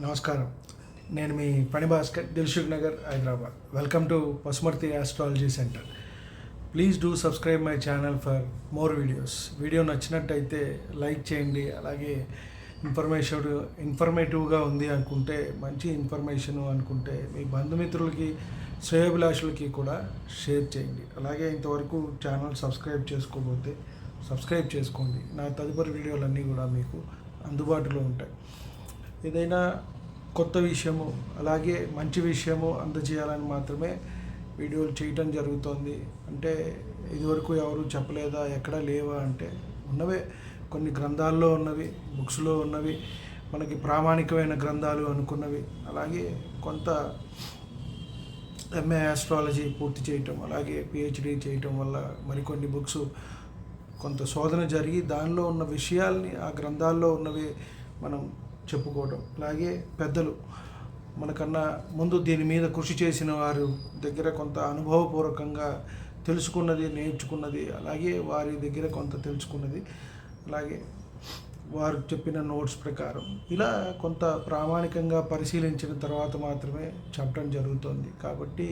నమస్కారం. నేను మీ Phanibhaskar, Dilsukh Nagar, Hyderabad. Welcome to Pasumarthi astrology centre. Please do subscribe my channel for more videos. Video నచ్చినట్టయితే like చేయండి. అలాగే ఇన్ఫర్మేటివ్గా ఉంది అనుకుంటే, మంచి ఇన్ఫర్మేషన్ అనుకుంటే మీ బంధుమిత్రులకి, శ్రేయోభిలాషులకి కూడా షేర్ చేయండి. అలాగే ఇంతవరకు ఛానల్ సబ్స్క్రైబ్ చేసుకోకపోతే సబ్స్క్రైబ్ చేసుకోండి. నా తదుపరి వీడియోలన్నీ కూడా మీకు అందుబాటులో ఉంటాయి. ఏదైనా కొత్త విషయము అలాగే మంచి విషయము అందజేయాలని మాత్రమే వీడియోలు చేయటం జరుగుతుంది. అంటే ఇదివరకు ఎవరు చెప్పలేదా, ఎక్కడా లేవా అంటే ఉన్నవే. కొన్ని గ్రంథాల్లో ఉన్నవి, బుక్స్లో ఉన్నవి, మనకి ప్రామాణికమైన గ్రంథాలు అనుకున్నవి. అలాగే కొంత ఎంఏ ఆస్ట్రాలజీ పూర్తి చేయటం, అలాగే పిహెచ్డి చేయటం వల్ల మరికొన్ని బుక్స్ కొంత శోధన జరిగి దానిలో ఉన్న విషయాల్ని ఆ గ్రంథాల్లో ఉన్నవి మనం చెప్పుకోవడం. అలాగే పెద్దలు మనకన్నా ముందు దీని మీద కృషి చేసిన వారు దగ్గర కొంత అనుభవపూర్వకంగా తెలుసుకున్నది, నేర్చుకున్నది, అలాగే వారి దగ్గర కొంత తెలుసుకున్నది, అలాగే వారు చెప్పిన నోట్స్ ప్రకారం ఇలా కొంత ప్రామాణికంగా పరిశీలించిన తర్వాత మాత్రమే చెప్పడం జరుగుతుంది. కాబట్టి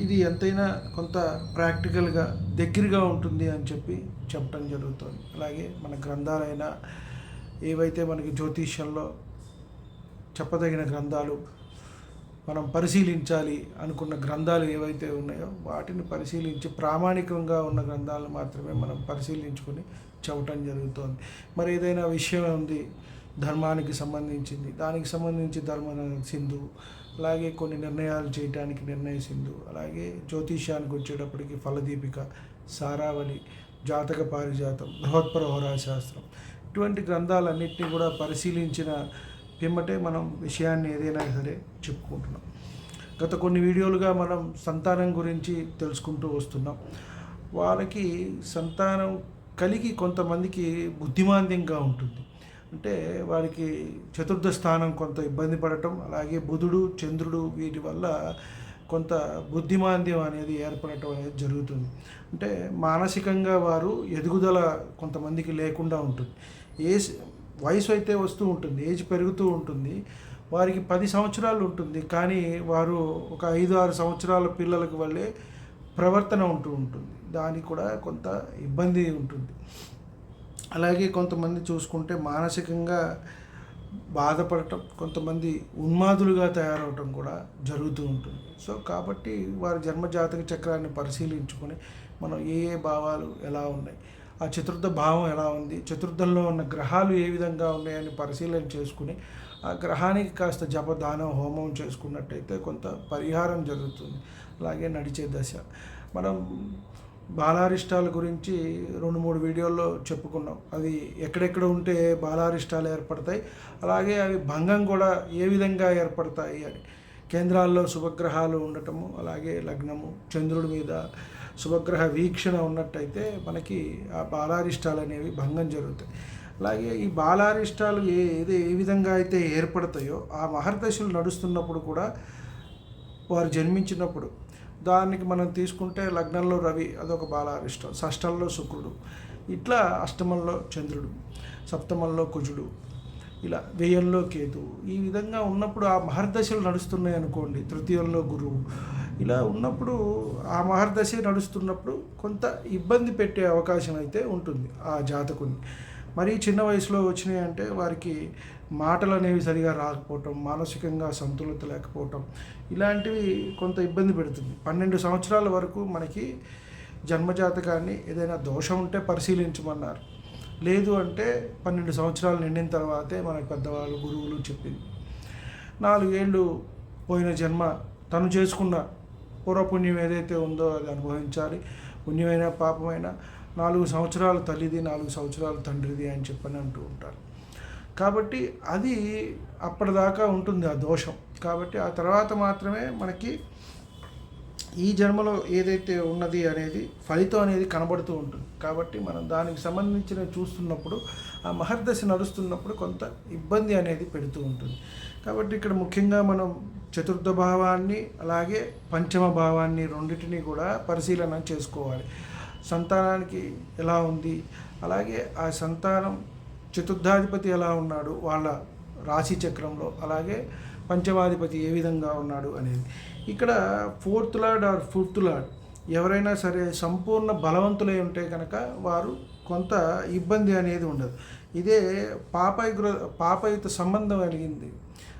ఇది ఎంతైనా కొంత ప్రాక్టికల్గా దగ్గరగా ఉంటుంది అని చెప్పడం జరుగుతుంది. అలాగే మన గ్రంథాలైన ఏవైతే మనకి జ్యోతిష్యంలో చెప్పదగిన గ్రంథాలు, మనం పరిశీలించాలి అనుకున్న గ్రంథాలు ఏవైతే ఉన్నాయో వాటిని పరిశీలించి ప్రామాణికంగా ఉన్న గ్రంథాలను మాత్రమే మనం పరిశీలించుకొని చెప్పటం జరుగుతుంది. మరి ఏదైనా విషయం ఉంది ధర్మానికి సంబంధించింది, దానికి సంబంధించి ధర్మ సింధు, అలాగే కొన్ని నిర్ణయాలు చేయడానికి నిర్ణయ సింధు, అలాగే జ్యోతిష్యానికి వచ్చేటప్పటికి ఫలదీపిక, సారావళి, జాతక పారిజాతం, బృహత్పరహోరా శాస్త్రం, ఇటువంటి గ్రంథాలన్నింటినీ కూడా పరిశీలించిన పిమ్మటే మనం విషయాన్ని ఏదైనా సరే చెప్పుకుంటున్నాం. గత కొన్ని వీడియోలుగా మనం సంతానం గురించి తెలుసుకుంటూ వస్తున్నాం. వాళ్ళకి సంతానం కలిగి కొంతమందికి బుద్ధిమాంద్యంగా ఉంటుంది. అంటే వారికి చతుర్థ స్థానం కొంత ఇబ్బంది పడటం, అలాగే బుధుడు, చంద్రుడు వీటి వల్ల కొంత బుద్ధిమాంద్యం అనేది ఏర్పడటం అనేది జరుగుతుంది. అంటే మానసికంగా వారు ఎదుగుదల కొంతమందికి లేకుండా ఉంటుంది. వయసు అయితే వస్తూ ఉంటుంది, ఏజ్ పెరుగుతూ ఉంటుంది. వారికి 10 సంవత్సరాలు ఉంటుంది, కానీ వారు ఒక 5-6 సంవత్సరాల పిల్లలకు వల్లే ప్రవర్తన ఉంటుంది. దానికి కూడా కొంత ఇబ్బంది ఉంటుంది. అలాగే కొంతమంది చూసుకుంటే మానసికంగా బాధపడటం, కొంతమంది ఉన్మాదులుగా తయారవటం కూడా జరుగుతూ ఉంటుంది. సో కాబట్టి వారి జన్మజాతక చక్రాన్ని పరిశీలించుకొని మనం ఏ భావాలు ఎలా ఉన్నాయి, ఆ చతుర్థ భావం ఎలా ఉంది, చతుర్థంలో ఉన్న గ్రహాలు ఏ విధంగా ఉన్నాయని పరిశీలన చేసుకుని ఆ గ్రహానికి కాస్త జపదానం హోమం చేసుకున్నట్టయితే కొంత పరిహారం జరుగుతుంది. అలాగే నడిచే దశ మనం బాలారిష్టాల గురించి 2-3 వీడియోల్లో చెప్పుకున్నాం. అవి ఎక్కడెక్కడ ఉంటే బాలారిష్టాలు ఏర్పడతాయి, అలాగే అవి భంగం కూడా ఏ విధంగా ఏర్పడతాయి అని. కేంద్రాల్లో శుభగ్రహాలు ఉండటము, అలాగే లగ్నము, చంద్రుడి మీద శుభగ్రహ వీక్షణ ఉన్నట్టయితే మనకి ఆ బాలారిష్టాలు అనేవి భంగం జరుగుతాయి. అలాగే ఈ బాలారిష్టాలు ఏ విధంగా అయితే ఏర్పడతాయో ఆ మహర్దశలు నడుస్తున్నప్పుడు కూడా వారు జన్మించినప్పుడు దానికి మనం తీసుకుంటే లగ్నంలో రవి, అదొక బాలారిష్టం, షష్టంలో శుక్రుడు, ఇట్లా అష్టమంలో చంద్రుడు, సప్తమంలో కుజుడు, ఇలా వ్యయంలో కేతువు, ఈ విధంగా ఉన్నప్పుడు ఆ మహర్దశలు నడుస్తున్నాయి అనుకోండి, తృతీయంలో గురువు, ఇలా ఉన్నప్పుడు ఆ మహర్దశ నడుస్తున్నప్పుడు కొంత ఇబ్బంది పెట్టే అవకాశం అయితే ఉంటుంది ఆ జాతకుని. మరీ చిన్న వయసులో వచ్చినాయి అంటే వారికి మాటలు అనేవి సరిగా రాకపోవటం, మానసికంగా సంతులత లేకపోవటం, ఇలాంటివి కొంత ఇబ్బంది పెడుతుంది. 12 సంవత్సరాల వరకు మనకి జన్మజాతకాన్ని ఏదైనా దోషం ఉంటే పరిశీలించమన్నారు. లేదు అంటే 12 సంవత్సరాలు నిండిన తర్వాతే మనకి పెద్దవాళ్ళు, గురువులు చెప్పింది. 4 ఏళ్ళు పోయిన జన్మ తను చేసుకున్న పూర్వపుణ్యం ఏదైతే ఉందో అది అనుభవించాలి. పుణ్యమైన పాపమైన 4 సంవత్సరాలు తల్లిది, 4 సంవత్సరాలు తండ్రిది అని చెప్పని అంటూ ఉంటారు. కాబట్టి అది అప్పటిదాకా ఉంటుంది ఆ దోషం. కాబట్టి ఆ తర్వాత మాత్రమే మనకి ఈ జన్మలో ఏదైతే ఉన్నది అనేది ఫలితం అనేది కనబడుతూ ఉంటుంది. కాబట్టి మనం దానికి సంబంధించిన చూస్తున్నప్పుడు ఆ మహర్దశ నడుస్తున్నప్పుడు కొంత ఇబ్బంది అనేది పెడుతూ ఉంటుంది. కాబట్టి ఇక్కడ ముఖ్యంగా మనం చతుర్థ భావాన్ని అలాగే పంచమ భావాన్ని రెండింటినీ కూడా పరిశీలన చేసుకోవాలి. సంతానానికి ఎలా ఉంది, అలాగే ఆ సంతానం చతుర్థాధిపతి ఎలా ఉన్నాడు, వాళ్ళ రాశి చక్రంలో, అలాగే పంచమాధిపతి ఏ విధంగా ఉన్నాడు అనేది. ఇక్కడ 4th lord are 5th lord ఎవరైనా సరే సంపూర్ణ బలవంతులై ఉంటే కనుక వారు కొంత ఇబ్బంది అనేది ఉండదు. ఇదే పాపయుత సంబంధం కలిగింది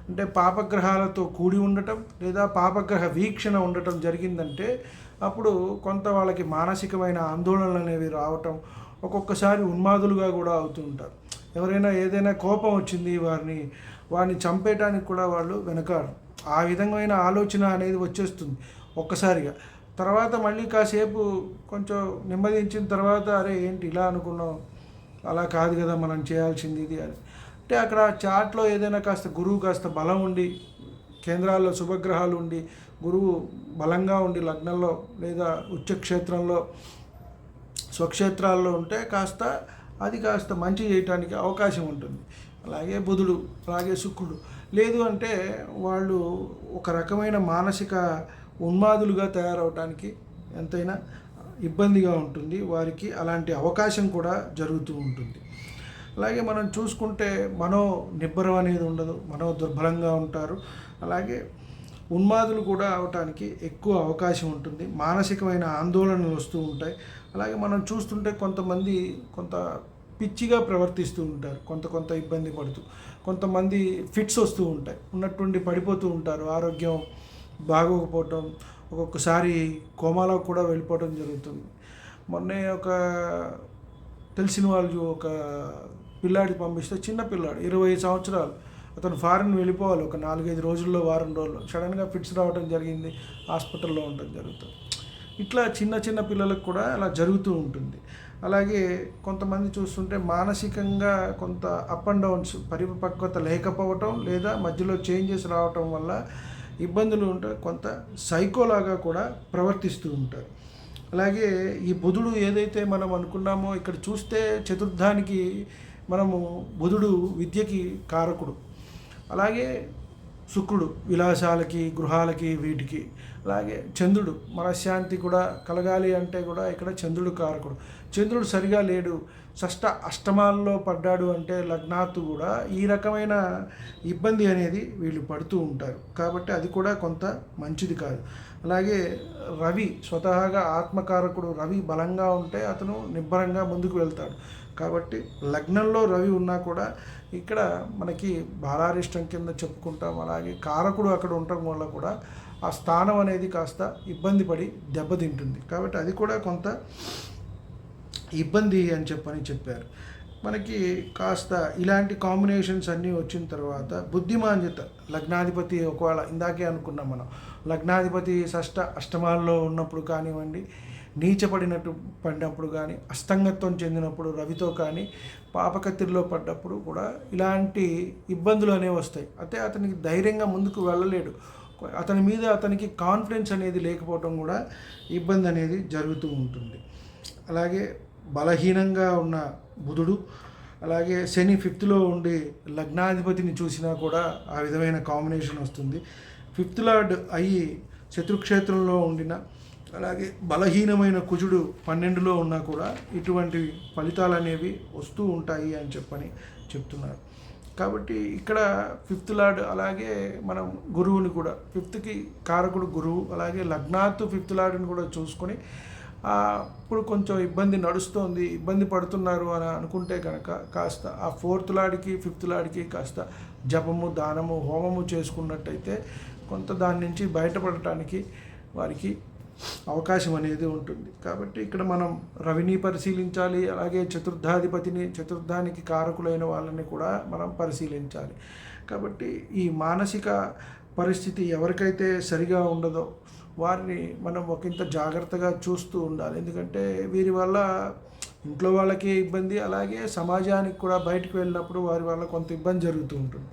అంటే పాపగ్రహాలతో కూడి ఉండటం లేదా పాపగ్రహ వీక్షణ ఉండటం జరిగిందంటే అప్పుడు కొంత వాళ్ళకి మానసికమైన ఆందోళనలు అనేవి రావటం, ఒక్కొక్కసారి ఉన్మాదులుగా కూడా అవుతూ ఉంటారు. ఎవరైనా ఏదైనా కోపం వచ్చింది వారిని చంపేయటానికి కూడా వాళ్ళు వెనకాడు. ఆ విధమైన ఆలోచన అనేది వచ్చేస్తుంది ఒక్కసారిగా. తర్వాత మళ్ళీ కాసేపు కొంచెం నెమ్మదించిన తర్వాత అరే ఏంటి ఇలా అనుకున్నాం, అలా కాదు కదా మనం చేయాల్సింది ఇది అని. అంటే అక్కడ చాట్లో ఏదైనా కాస్త గురువు కాస్త బలం ఉండి, కేంద్రాల్లో శుభగ్రహాలు ఉండి, గురువు బలంగా ఉండి లగ్నంలో లేదా ఉచ్చక్షేత్రంలో స్వక్షేత్రాల్లో ఉంటే కాస్త మంచి చేయటానికి అవకాశం ఉంటుంది. అలాగే బుధుడు, అలాగే శుక్రుడు. లేదు అంటే వాళ్ళు ఒక రకమైన మానసిక ఉన్మాదులుగా తయారవటానికి ఎంతైనా ఇబ్బందిగా ఉంటుంది వారికి. అలాంటి అవకాశం కూడా జరుగుతూ ఉంటుంది. అలాగే మనం చూసుకుంటే నిబ్బరం అనేది ఉండదు, దుర్బలంగా ఉంటారు. అలాగే ఉన్మాదులు కూడా అవటానికి ఎక్కువ అవకాశం ఉంటుంది. మానసికమైన ఆందోళనలు వస్తూ ఉంటాయి. అలాగే మనం చూస్తుంటే కొంతమంది కొంత పిచ్చిగా ప్రవర్తిస్తూ ఉంటారు, కొంత ఇబ్బంది పడుతూ. కొంతమంది ఫిట్స్ వస్తూ ఉంటాయి, ఉన్నట్టుండి పడిపోతూ ఉంటారు, ఆరోగ్యం బాగోకపోవటం, ఒక్కొక్కసారి కోమాలో కూడా వెళ్ళిపోవడం జరుగుతుంది. మొన్నే తెలిసిన వాళ్ళు ఒక పిల్లాడికి పంపిస్తే, చిన్న పిల్లాడు 20 సంవత్సరాలు, అతను ఫారిన్ వెళ్ళిపోవాలి ఒక 4-5 రోజుల్లో, వారం రోజుల్లో సడన్గా ఫిట్స్ రావడం జరిగింది, హాస్పిటల్లో ఉండడం జరుగుతుంది. ఇట్లా చిన్న పిల్లలకు కూడా అలా జరుగుతూ ఉంటుంది. అలాగే కొంతమంది చూస్తుంటే మానసికంగా కొంత అప్ అండ్ డౌన్స్, పరిపక్వత లేకపోవటం లేదా మధ్యలో చేంజెస్ రావటం వల్ల ఇబ్బందులు ఉంటాయి. కొంత సైకోలాగా కూడా ప్రవర్తిస్తూ ఉంటారు. అలాగే ఈ బుధుడు ఏదైతే మనం అనుకున్నామో ఇక్కడ చూస్తే చతుర్థానికి బుధుడు విద్యకి కారకుడు. అలాగే శుక్రుడు విలాసాలకి, గృహాలకి, వీటికి. అలాగే చంద్రుడు మనశ్శాంతి కూడా కలగాలి అంటే కూడా ఇక్కడ చంద్రుడు కారకుడు. చంద్రుడు సరిగా లేడు, అష్టమాల్లో పడ్డాడు అంటే లగ్నాత్తు కూడా ఈ రకమైన ఇబ్బంది అనేది వీళ్ళు పడుతూ ఉంటారు. కాబట్టి అది కూడా కొంత మంచిది కాదు. అలాగే రవి స్వతహాగా ఆత్మకారకుడు. రవి బలంగా ఉంటే అతను నిబ్బరంగా ముందుకు వెళ్తాడు. కాబట్టి లగ్నంలో రవి ఉన్నా కూడా ఇక్కడ మనకి బాలారిష్టం కింద చెప్పుకుంటాం. అలాగే కారకుడు అక్కడ ఉండటం వల్ల కూడా ఆ స్థానం అనేది కాస్త ఇబ్బంది పడి దెబ్బతింటుంది. కాబట్టి అది కూడా కొంత ఇబ్బంది అని చెప్పారు. మనకి కాస్త ఇలాంటి కాంబినేషన్స్ అన్నీ వచ్చిన తర్వాత బుద్ధిమాంద్యత, లగ్నాధిపతి ఒకవేళ ఇందాకే అనుకున్నాం మనం, లగ్నాధిపతి అష్టమాల్లో ఉన్నప్పుడు కానివ్వండి, పడినప్పుడు కానీ, అస్తంగత్వం చెందినప్పుడు రవితో కానీ, పాపకత్తిరిలో పడ్డప్పుడు కూడా ఇలాంటి ఇబ్బందులు అనేవి వస్తాయి. అయితే అతనికి ధైర్యంగా ముందుకు వెళ్ళలేడు, అతని మీద అతనికి కాన్ఫిడెన్స్ అనేది లేకపోవటం కూడా ఇబ్బంది అనేది జరుగుతూ ఉంటుంది. అలాగే బలహీనంగా ఉన్న బుధుడు, అలాగే శని 5th ఉండి లగ్నాధిపతిని చూసినా కూడా ఆ విధమైన కాంబినేషన్ వస్తుంది. 5th లార్డ్ అయ్యి శత్రుక్షేత్రంలో ఉండిన, అలాగే బలహీనమైన కుజుడు 12లో ఉన్నా కూడా ఇటువంటి ఫలితాలు అనేవి వస్తూ ఉంటాయి అని చెప్తున్నారు. కాబట్టి ఇక్కడ 5th లార్డ్, అలాగే మనం గురువుని కూడా 5th కారకుడు గురువు, అలాగే లగ్నాత్తు 5th లార్డ్ని కూడా చూసుకొని ఇప్పుడు కొంచెం ఇబ్బంది పడుతున్నారు అని అనుకుంటే కనుక కాస్త ఆ 4th లార్డ్కి 5th లార్డ్కి కాస్త జపము, దానము, హోమము చేసుకున్నట్టయితే కొంత దాని నుంచి బయటపడటానికి వారికి అవకాశం అనేది ఉంటుంది. కాబట్టి ఇక్కడ మనం రవిని పరిశీలించాలి, అలాగే చతుర్థానికి కారకులైన వాళ్ళని కూడా మనం పరిశీలించాలి. కాబట్టి ఈ మానసిక పరిస్థితి ఎవరికైతే సరిగా ఉండదో వారిని మనం ఒకంత జాగ్రత్తగా చూస్తూ ఉండాలి. ఎందుకంటే వీరి వల్ల ఇంట్లో వాళ్ళకి ఇబ్బంది, అలాగే సమాజానికి కూడా బయటకు వెళ్ళినప్పుడు వారి వల్ల కొంత ఇబ్బంది జరుగుతూ ఉంటుంది.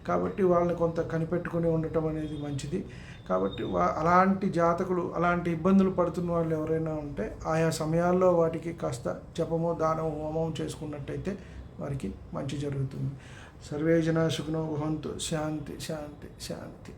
కాబట్టి వాళ్ళని కొంత కనిపెట్టుకుని ఉండటం అనేది మంచిది. కాబట్టి అలాంటి జాతకులు, అలాంటి ఇబ్బందులు పడుతున్న వాళ్ళు ఎవరైనా ఉంటే ఆయా సమయాల్లో వాటికి కాస్త జపము, దానం, హోమం చేసుకున్నట్టయితే వారికి మంచి జరుగుతుంది. సర్వే జనా సుఖినో భవంతు. శాంతి శాంతి శాంతి.